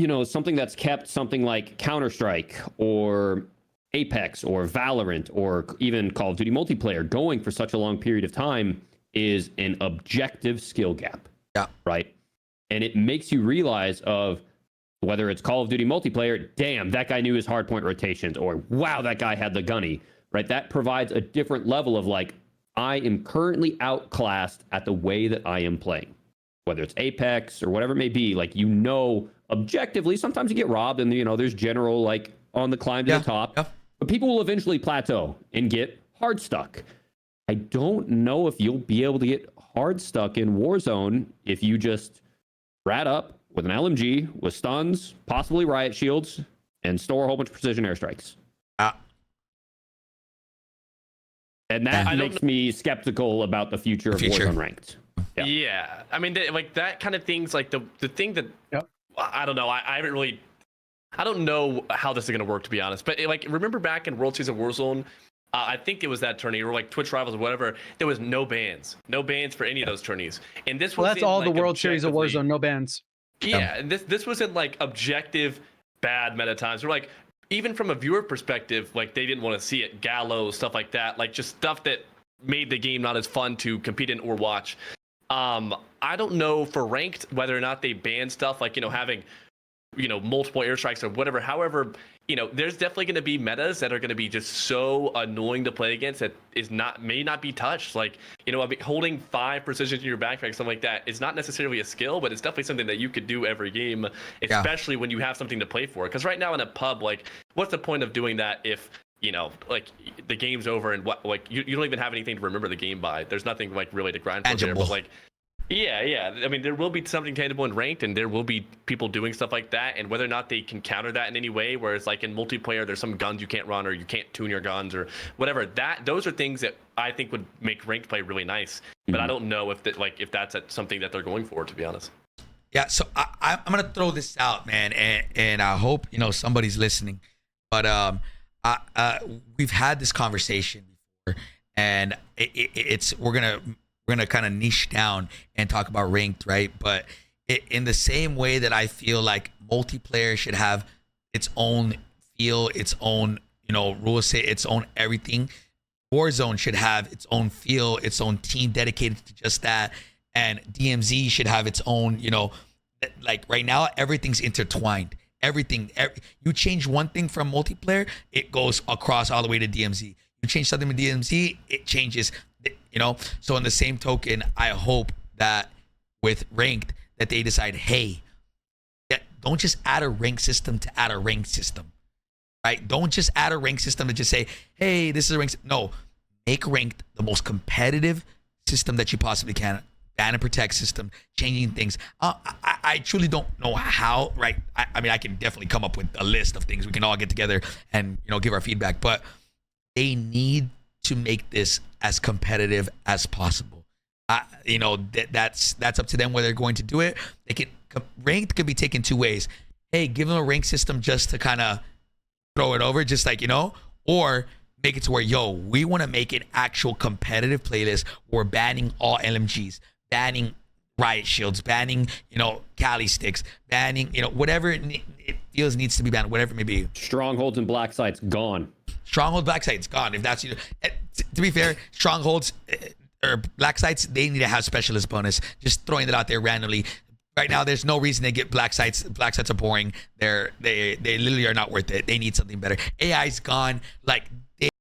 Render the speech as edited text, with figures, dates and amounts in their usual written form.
you know, something that's kept something like Counter-Strike or Apex or Valorant or even Call of Duty multiplayer going for such a long period of time is an objective skill gap. Yeah. Right. And it makes you realize of whether it's Call of Duty multiplayer, damn, that guy knew his hardpoint rotations, or wow, that guy had the gunny, right? That provides a different level of like, I am currently outclassed at the way that I am playing, whether it's Apex or whatever it may be. Like, you know, objectively, sometimes you get robbed and, you know, there's general like on the climb to the top, but people will eventually plateau and get hard stuck. I don't know if you'll be able to get hard stuck in Warzone if you just rat up with an LMG, with stuns, possibly riot shields, and store a whole bunch of precision airstrikes. And that makes me skeptical about the future of Warzone Ranked. Yeah. I mean, like that kind of things, like the thing that, I don't know, I don't know how this is going to work, to be honest. But like, remember back in World Season Warzone, I think it was that tourney, or like Twitch Rivals or whatever, there was no bans for any of those tourneys. And this was that's all the World Series of Warzone, no bans. Yeah, and this wasn't like objective bad meta times. We're like, even from a viewer perspective, like they didn't want to see it, Gallows, stuff like that, like just stuff that made the game not as fun to compete in or watch. I don't know for ranked whether or not they ban stuff like, you know, having, you know, multiple airstrikes or whatever. However, you know, there's definitely going to be metas that are going to be just so annoying to play against that may not be touched. Like, you know, I mean, holding 5 precision in your backpack, something like that, is not necessarily a skill, but it's definitely something that you could do every game, especially when you have something to play for. Because right now in a pub, like, what's the point of doing that if, you know, like the game's over and what, like you don't even have anything to remember the game by. There's nothing like really to grind for there, but like. Yeah. I mean, there will be something tangible in ranked, and there will be people doing stuff like that. And whether or not they can counter that in any way, where it's like in multiplayer, there's some guns you can't run, or you can't tune your guns, or whatever. Those are things that I think would make ranked play really nice. But I don't know if that's something that they're going for, to be honest. Yeah. So I'm gonna throw this out, man, and I hope you know somebody's listening. But we've had this conversation before, and we're gonna kind of niche down and talk about ranked, right? But in the same way that I feel like multiplayer should have its own feel, its own, you know, rules, say its own everything, Warzone should have its own feel, its own team dedicated to just that, and DMZ should have its own, you know, like right now everything's intertwined. You change one thing from multiplayer, it goes across all the way to DMZ. You change something with DMZ, it changes. You know, so in the same token, I hope that with ranked that they decide, hey, don't just add a rank system to add a rank system, right? Don't just add a rank system to just say, hey, this is a rank. No, make ranked the most competitive system that you possibly can. Ban and protect system, changing things. I truly don't know how, right? I mean, I can definitely come up with a list of things. We can all get together and, you know, give our feedback, but they need to make this as competitive as possible. You know, that's up to them whether they're going to do it. Ranked could be taken 2 ways. Hey, give them a rank system just to kind of throw it over, just like, you know, or make it to where, we want to make an actual competitive playlist where we're banning all LMGs, banning riot shields, banning, you know, Cali sticks, banning, you know, whatever it feels needs to be banned, whatever it may be. Strongholds and black sites gone. Stronghold black sites gone. If that's, you know, to be fair, strongholds or black sites, they need to have specialist bonus. Just throwing that out there randomly. Right now, there's no reason to get black sites. Black sites are boring. They literally are not worth it. They need something better. AI's gone. Like,